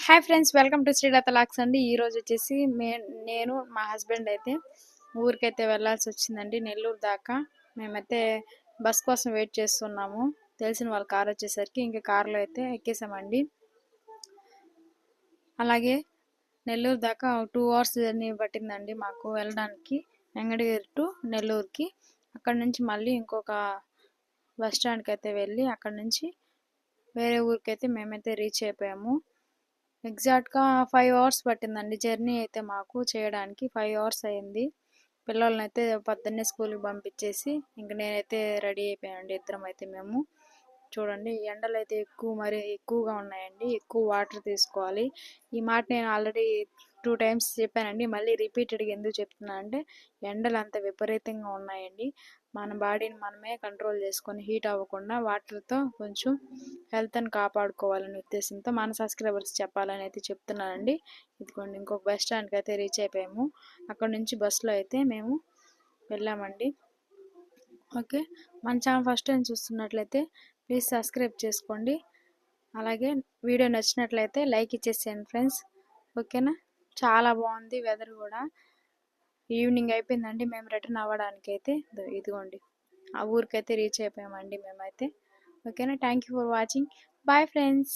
Hi friends, welcome to Srilatha lakhs అండి. ఈరోజు వచ్చేసి నేను మా హస్బెండ్ అయితే ఊరికైతే వెళ్ళాల్సి వచ్చిందండి, నెల్లూరు దాకా. మేమైతే బస్ కోసం వెయిట్ చేస్తున్నాము. తెలిసిన వాళ్ళ కార్ వచ్చేసరికి ఇంకా కార్లో అయితే ఎక్కేసామండి. అలాగే నెల్లూరు దాకా 2 అవర్స్ జర్నీ పట్టిందండి మాకు వెళ్ళడానికి, వెంకటగిరి టు నెల్లూరుకి. అక్కడ నుంచి మళ్ళీ ఇంకొక బస్ స్టాండ్కి అయితే వెళ్ళి అక్కడ నుంచి వేరే ఊరికైతే మేమైతే రీచ్ అయిపోయాము. ఎగ్జాక్ట్గా 5 అవర్స్ పట్టిందండి జర్నీ అయితే మాకు చేయడానికి. 5 అవర్స్ అయింది. పిల్లల్ని అయితే పొద్దున్నే స్కూల్కి పంపించేసి ఇంక నేనైతే రెడీ అయిపోయానండి. ఇద్దరం అయితే మేము చూడండి, ఎండలు అయితే మరి ఎక్కువగా ఉన్నాయండి. ఎక్కువ వాటర్ తీసుకోవాలి. ఈ మాట నేను ఆల్రెడీ 2 టైమ్స్ చెప్పానండి. మళ్ళీ రిపీటెడ్గా ఎందుకు చెప్తున్నా అంటే, ఎండలు అంత విపరీతంగా ఉన్నాయండి. మన బాడీని మనమే కంట్రోల్ చేసుకొని హీట్ అవ్వకుండా వాటర్తో కొంచెం హెల్త్ని కాపాడుకోవాలనే ఉద్దేశంతో మన సబ్స్క్రైబర్స్ చెప్పాలని అయితే చెప్తున్నానండి. ఇదిగోండి, ఇంకొక బస్ స్టాండ్కి అయితే రీచ్ అయిపోయాము. అక్కడ నుంచి బస్సులో అయితే మేము వెళ్ళామండి. ఓకే, మన ఛానల్ ఫస్ట్ టైం చూస్తున్నట్లయితే ప్లీజ్ సబ్స్క్రైబ్ చేసుకోండి. అలాగే వీడియో నచ్చినట్లయితే లైక్ ఇచ్చేసేయండి ఫ్రెండ్స్. ఓకేనా, చాలా బాగుంది వెదర్ కూడా. ఈవినింగ్ అయిపోయిందండి మేము రిటర్న్ అవ్వడానికి అయితే. ఇదిగోండి, ఆ ఊరికైతే రీచ్ అయిపోయామండి మేమైతే. ఓకేనా, thank you for watching. Bye friends.